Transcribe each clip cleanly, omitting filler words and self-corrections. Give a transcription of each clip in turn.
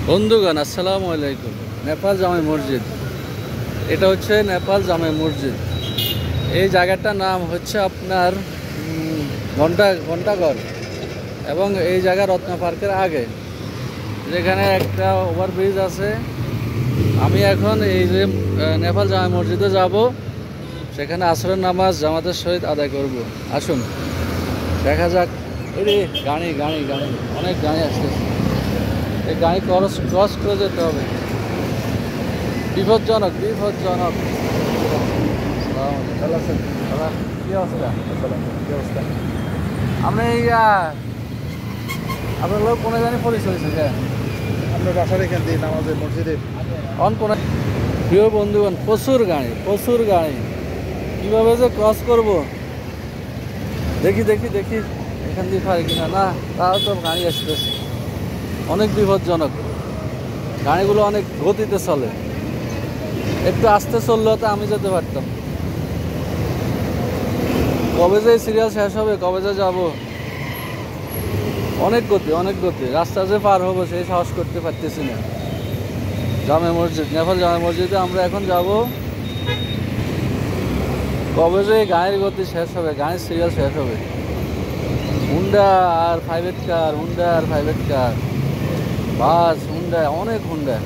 বন্ধুগণ আসসালামু আলাইকুম। নেপাল জামে মসজিদ, এটা হচ্ছে নেপাল জামে মসজিদ। এই জায়গাটার নাম হচ্ছে আপনার ঘন্টাঘর, এবং এই জায়গা রত্ন পার্কের আগে, যেখানে একটা ওভারব্রিজ আছে। আমি এখন এই যে নেপাল জামে মসজিদে যাব, সেখানে আসরের নামাজ জামাতের সহিত আদায় করব। আসুন দেখা যাক। এই গাড়ি গাড়ি গাড়ি অনেক গাড়ি আসতেছে, এই গাড়ি ক্রস করে যেতে হবে। বিপজ্জনক বিপজ্জনক। কি অবস্থা? কি অবস্থা? আপনি আপনার লোক কোনো জানি পরিচয় হয়েছে? আপনার বাসার এখান দিয়ে নামাজের মসজিদে কোনো প্রিয় বন্ধুগণ, প্রচুর গাড়ি কীভাবে যে ক্রস করব, দেখি দেখি দেখি এখান দিয়ে পারি কিনা। না, তাও তো গাড়ি আসতেছে, অনেক বিপজ্জনক। গাড়িগুলো অনেক গতিতে চলে, একটু আস্তে চললেও তো আমি যেতে পারতাম। কবে যে সিরিয়াল শেষ হবে, কবে যে যাবো, অনেক গতি। রাস্তা যে পার হবো সেই সাহস করতে পারতেছি না। জামে মসজিদ, নেপাল জামে মসজিদে আমরা এখন যাব। কবে যে গাড়ির গতি শেষ হবে, গাড়ির সিরিয়াল শেষ হবে। হুন্ডা আর প্রাইভেট কার, বাস, হুন্ডা, অনেক হুন্ডা।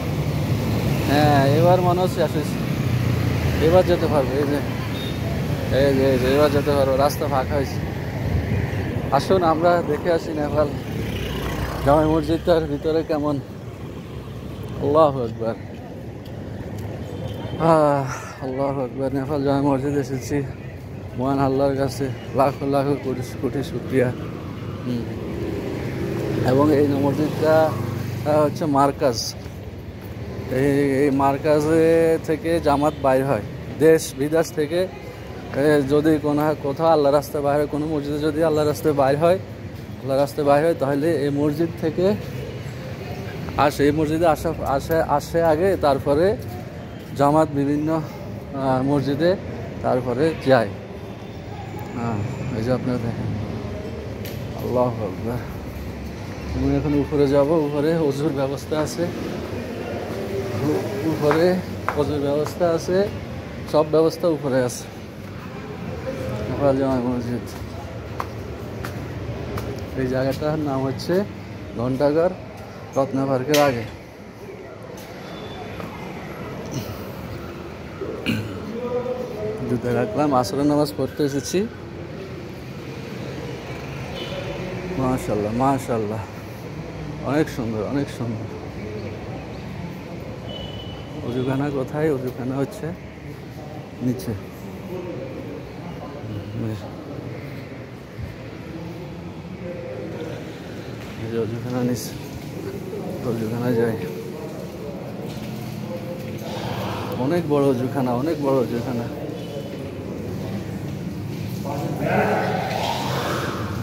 হ্যাঁ, এবার মনে হচ্ছে এবার যেতে পারবো। এই যে এবার যেতে পারবো, রাস্তা ফাঁকা হয়েছে। আসুন আমরা দেখে আসি নেপাল জামে মসজিদটার ভিতরে কেমন। আল্লাহু আকবার, আল্লাহু আকবার। নেপাল জামে মসজিদ এসেছি, মহান আল্লাহর কাছে লাখো লাখো কোটি শুকরিয়া। এবং এই মসজিদটা হচ্ছে মার্কাজ। এই মার্কাজে থেকে জামাত বাইর হয়, দেশ বিদেশ থেকে। যদি কোথাও আল্লাহ রাস্তায় বাইর হয়, কোনো মসজিদে যদি আল্লাহ রাস্তায় বাইর হয়, তাহলে এই মসজিদ থেকে আসে। এই মসজিদে আসে আগে, তারপরে জামাত বিভিন্ন মসজিদে তারপরে যায়। এই যে আপনারা দেখেন, আল্লাহু আকবার। আমি এখন উপরে যাব। উপরে ওযুর ব্যবস্থা আছে, সব ব্যবস্থা উপরে আছে। নেপাল জামে মসজিদ, এই জায়গাটার নাম হচ্ছে ঘন্টাঘর, রত্ন পার্কের আগে। জুতা রাখলাম, আসরের নামাজ পড়তে এসেছি। মাশাআল্লাহ, অনেক সুন্দর। অজুখানা কোথায়? অজুখানা হচ্ছে নিচে। অজুখানা নিচে, অজুখানা যায়। অনেক বড় অজুখানা।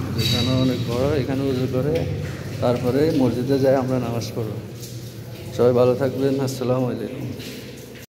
অজুখানা অনেক বড়। এখানে উজু করে তারপরে মসজিদে যাই আমরা নামাজ পড়ব। সবাই ভালো থাকবেন। আসসালামু আলাইকুম।